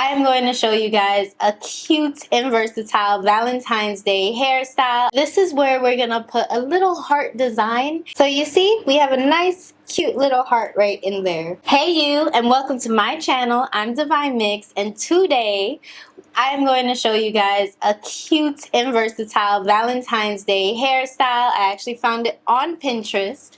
I'm going to show you guys a cute and versatile Valentine's Day hairstyle. This is where we're gonna put a little heart design. So you see, we have a nice cute little heart right in there. Hey you, and welcome to my channel. I'm 𝘲𝑗𝑚𝑖𝑥, and today I am going to show you guys a cute and versatile Valentine's Day hairstyle. I actually found it on Pinterest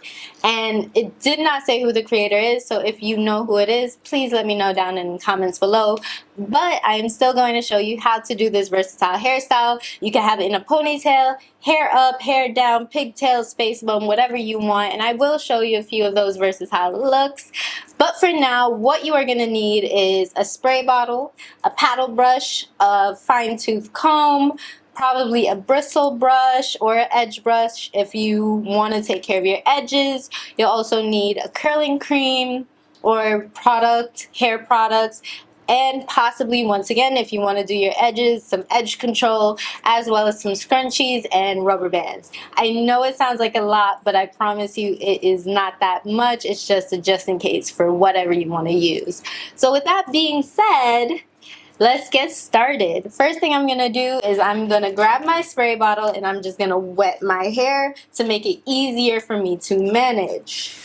and it did not say who the creator is, so if you know who it is, please let me know down in the comments below. But I am still going to show you how to do this versatile hairstyle. You can have it in a ponytail, hair up, hair down, pigtail, space bun, whatever you want, and I will show you a few of those versatile looks. But for now, what you are going to need is a spray bottle, a paddle brush, a fine-tooth comb, probably a bristle brush or an edge brush if you want to take care of your edges. You'll also need a curling cream or product, hair products, and possibly, once again, if you want to do your edges, some edge control, as well as some scrunchies and rubber bands. I know it sounds like a lot, but I promise you it is not that much. It's just a just in case for whatever you want to use. So with that being said, let's get started. First thing I'm gonna do is I'm gonna grab my spray bottle and I'm just gonna wet my hair to make it easier for me to manage.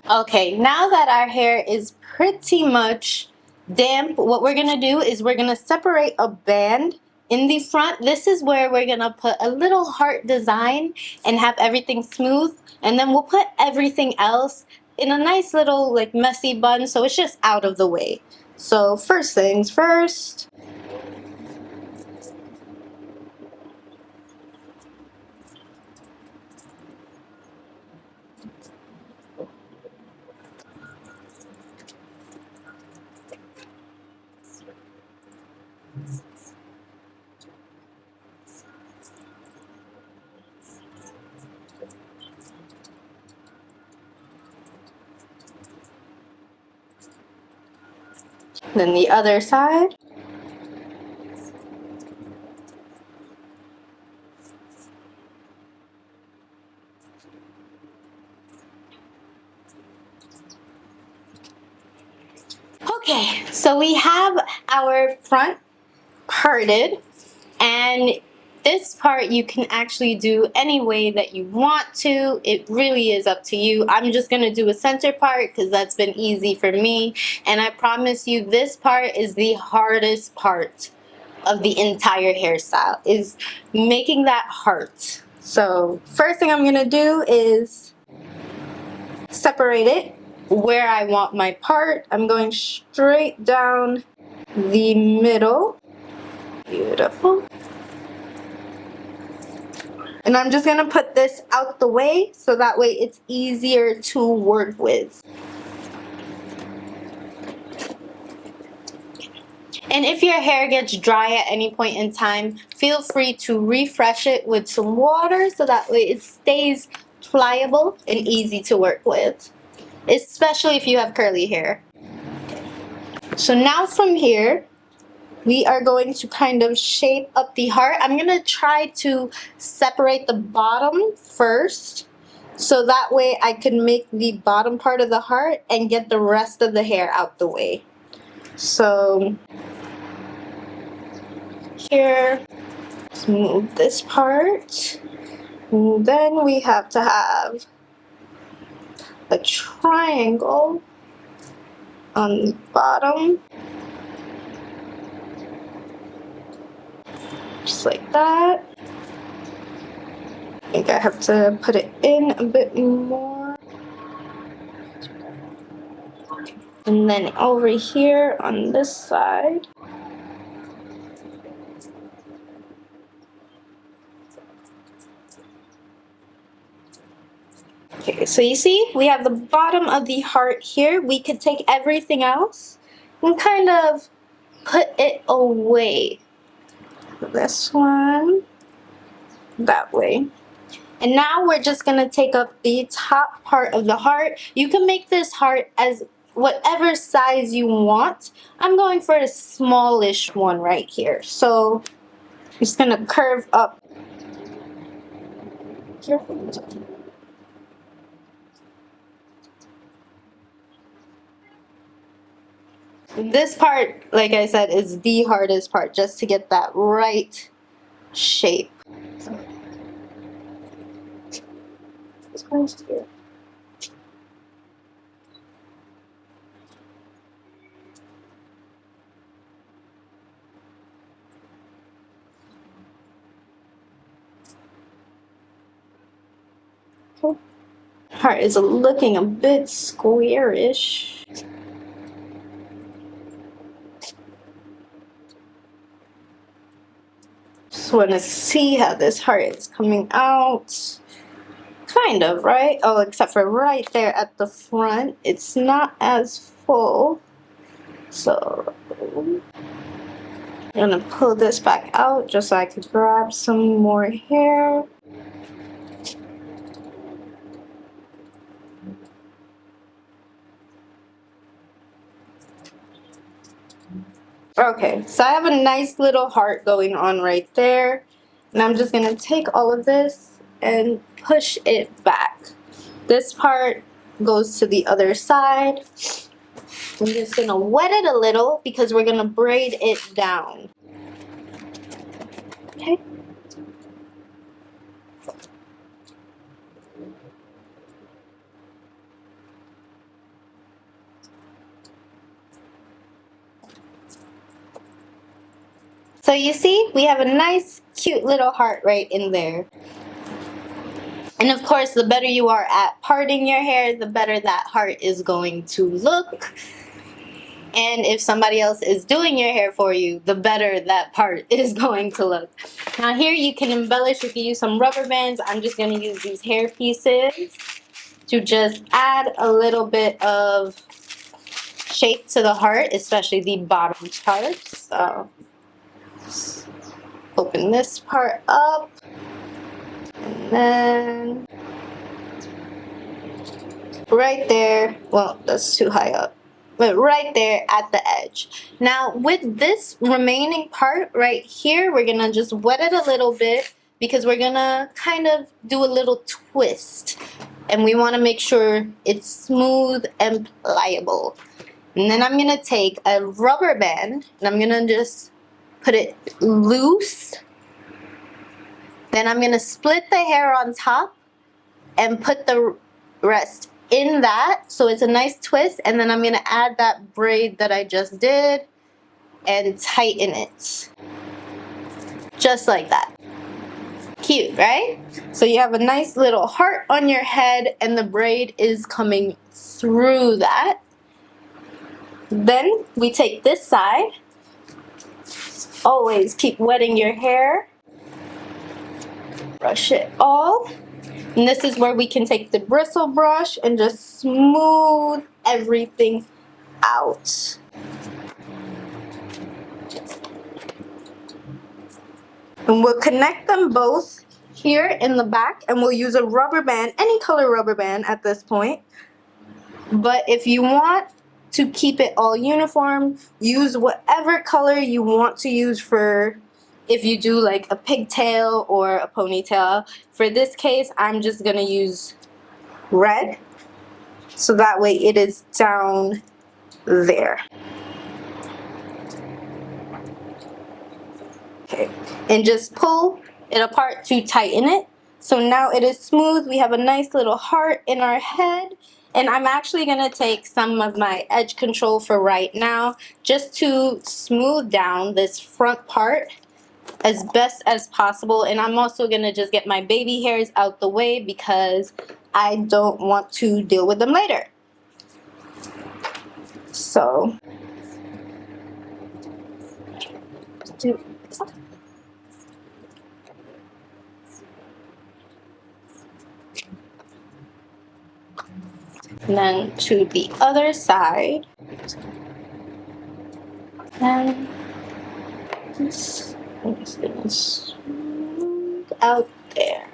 Okay, now that our hair is pretty much damp, what we're gonna do is we're gonna separate a band in the front. This is where we're gonna put a little heart design and have everything smooth, and then we'll put everything else in a nice little like messy bun so it's just out of the way. So first things first. Then the other side. Okay, so we have our front parted, and this part you can actually do any way that you want to. It really is up to you. I'm just gonna do a center part because that's been easy for me, and I promise you this part is the hardest part of the entire hairstyle, is making that heart. So first thing I'm gonna do is separate it where I want my part. I'm going straight down the middle. Beautiful. And I'm just gonna put this out the way so that way it's easier to work with. And if your hair gets dry at any point in time, feel free to refresh it with some water so that way it stays pliable and easy to work with, especially if you have curly hair. So now from here, we are going to kind of shape up the heart. I'm gonna try to separate the bottom first, so that way I can make the bottom part of the heart and get the rest of the hair out the way. So here, let's move this part. And then we have to have a triangle on the bottom. Just like that. I think I have to put it in a bit more. And then over here on this side. Okay, so you see, we have the bottom of the heart here. We could take everything else and kind of put it away. This one, that way. And now we're just gonna take up the top part of the heart. You can make this heart as whatever size you want. I'm going for a smallish one right here. So I'm just gonna curve up. This part, like I said, is the hardest part, just to get that right shape. Heart is looking a bit squarish. Just want to see how this heart is coming out. Kind of, right? Oh, except for right there at the front, it's not as full. So I'm gonna pull this back out just so I could grab some more hair. Okay, so I have a nice little heart going on right there. And I'm just gonna take all of this and push it back. This part goes to the other side. I'm just gonna wet it a little because we're gonna braid it down. Okay. So you see, we have a nice, cute little heart right in there. And of course, the better you are at parting your hair, the better that heart is going to look. And if somebody else is doing your hair for you, the better that part is going to look. Now here you can embellish. You can use some rubber bands. I'm just going to use these hair pieces to just add a little bit of shape to the heart, especially the bottom part. So open this part up, and then right there, well, that's too high up, but right there at the edge. Now with this remaining part right here, we're gonna just wet it a little bit because we're gonna kind of do a little twist, and we want to make sure it's smooth and pliable. And then I'm gonna take a rubber band and I'm gonna just put it loose. Then I'm gonna split the hair on top and put the rest in that so it's a nice twist, and then I'm gonna add that braid that I just did and tighten it just like that. Cute, right? So you have a nice little heart on your head and the braid is coming through that. Then we take this side. Always keep wetting your hair. Brush it all. And this is where we can take the bristle brush and just smooth everything out. And we'll connect them both here in the back, and we'll use a rubber band, any color rubber band at this point. But if you want to keep it all uniform, use whatever color you want to use for if you do like a pigtail or a ponytail. For this case, I'm just gonna use red, so that way it is down there. Okay, and just pull it apart to tighten it. So now it is smooth. We have a nice little heart in our head. And I'm actually gonna take some of my edge control for right now just to smooth down this front part as best as possible. And I'm also gonna just get my baby hairs out the way because I don't want to deal with them later. So and then to the other side, and just I'm just gonna smooth out there.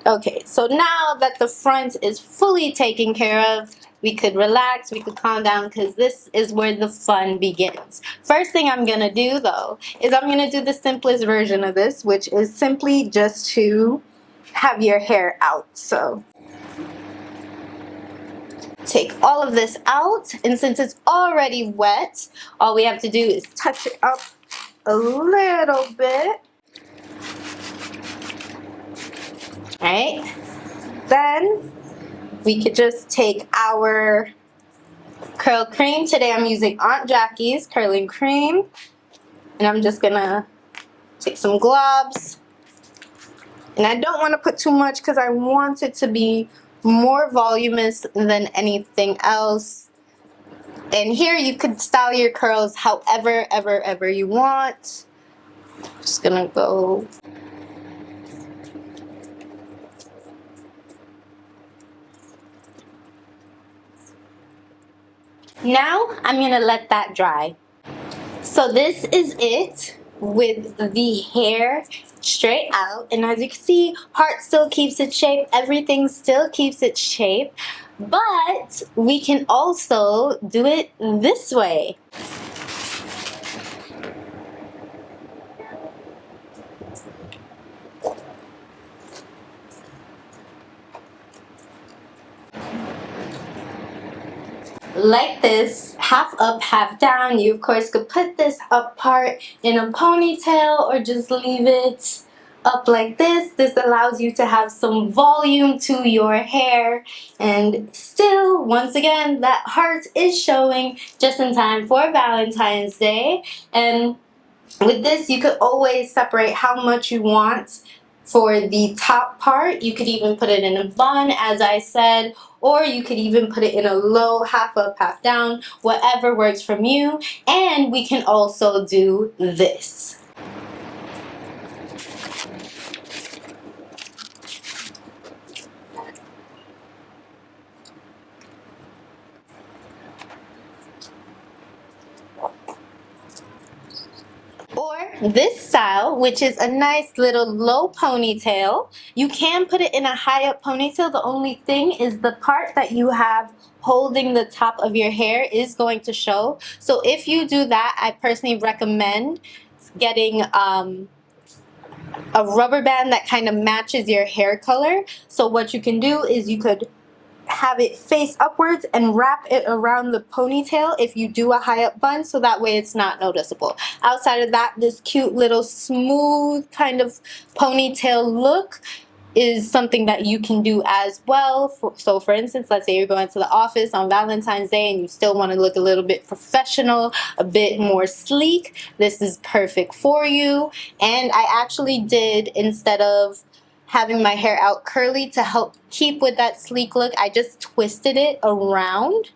Okay, so now that the front is fully taken care of, we could relax, we could calm down, because this is where the fun begins. First thing I'm gonna do though is I'm gonna do the simplest version of this, which is simply just to have your hair out. So take all of this out, and since it's already wet, all we have to do is touch it up a little bit. Alright, then we could just take our curl cream. Today I'm using Aunt Jackie's curling cream, and I'm just gonna take some globs, and I don't want to put too much because I want it to be more voluminous than anything else. And here you could style your curls however ever you want. Just gonna go. Now I'm gonna let that dry. So this is it with the hair straight out, and as you can see, heart still keeps its shape, everything still keeps its shape, but we can also do it this way. Like this, half up, half down. You of course could put this up part in a ponytail or just leave it up like this. This allows you to have some volume to your hair, and still, once again, that heart is showing just in time for Valentine's Day. And with this, you could always separate how much you want for the top part. You could even put it in a bun, as I said, or you could even put it in a low, half up, half down, whatever works from you. And we can also do this. Or this style, which is a nice little low ponytail. You can put it in a high up ponytail. The only thing is the part that you have holding the top of your hair is going to show. So if you do that, I personally recommend getting a rubber band that kind of matches your hair color. So what you can do is you could have it face upwards and wrap it around the ponytail if you do a high up bun, so that way it's not noticeable. Outside of that, this cute little smooth kind of ponytail look is something that you can do as well. So for instance, let's say you're going to the office on Valentine's Day and you still want to look a little bit professional, a bit more sleek, this is perfect for you. And I actually did, instead of having my hair out curly to help keep with that sleek look, I just twisted it around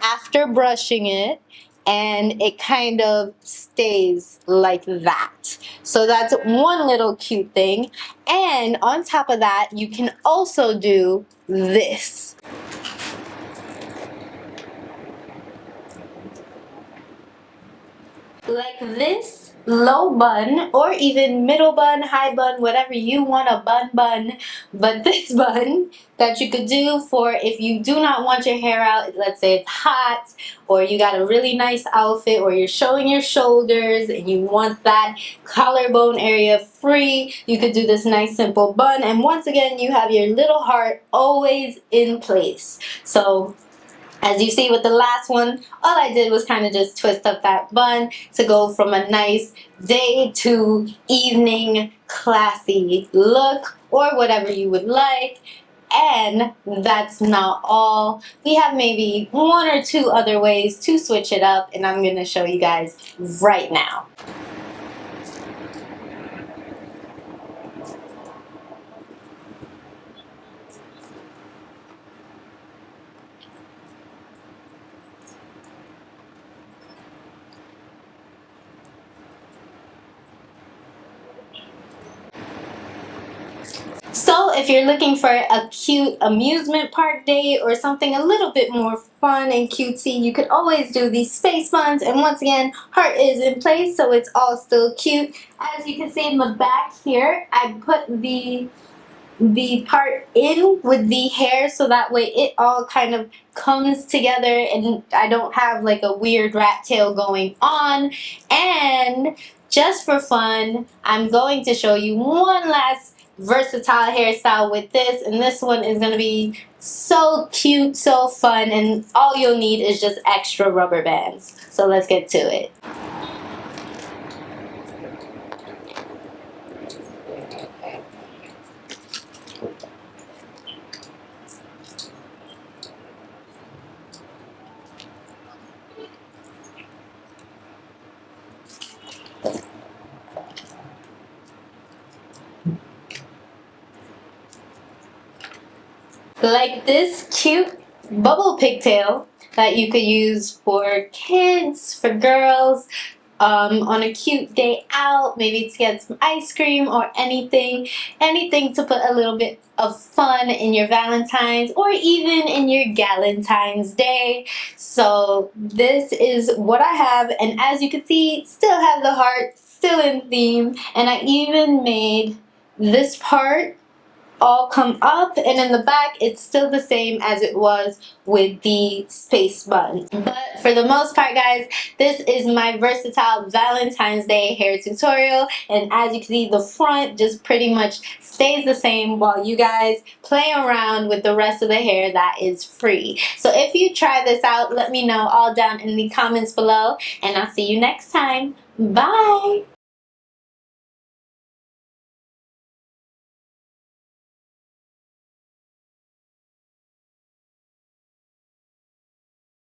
after brushing it, and it kind of stays like that. So that's one little cute thing. And on top of that, you can also do this. Like this low bun, or even middle bun, high bun, whatever you want, a bun, but this bun that you could do for if you do not want your hair out, let's say it's hot, or you got a really nice outfit, or you're showing your shoulders and you want that collarbone area free, you could do this nice simple bun, and once again you have your little heart always in place. So as you see with the last one, all I did was kind of just twist up that bun to go from a nice day to evening classy look, or whatever you would like. And that's not all. We have maybe one or two other ways to switch it up, and I'm going to show you guys right now. So if you're looking for a cute amusement park day or something a little bit more fun and cutesy, you could always do these space buns, and once again, heart is in place, so it's all still cute. As you can see in the back here, I put the the part in with the hair so that way it all kind of comes together and I don't have like a weird rat tail going on. And just for fun, I'm going to show you one last versatile hairstyle with this, and this one is going to be so cute, so fun, and all you'll need is just extra rubber bands. So let's get to it. Like this cute bubble pigtail that you could use for kids, for girls, on a cute day out, maybe to get some ice cream or anything to put a little bit of fun in your Valentine's or even in your Galentine's Day. So this is what I have, and as you can see, still have the heart, still in theme, and I even made this part all come up, and in the back it's still the same as it was with the space bun. But for the most part, guys, this is my versatile Valentine's Day hair tutorial, and as you can see, the front just pretty much stays the same while you guys play around with the rest of the hair that is free. So if you try this out, let me know all down in the comments below, and I'll see you next time. Bye!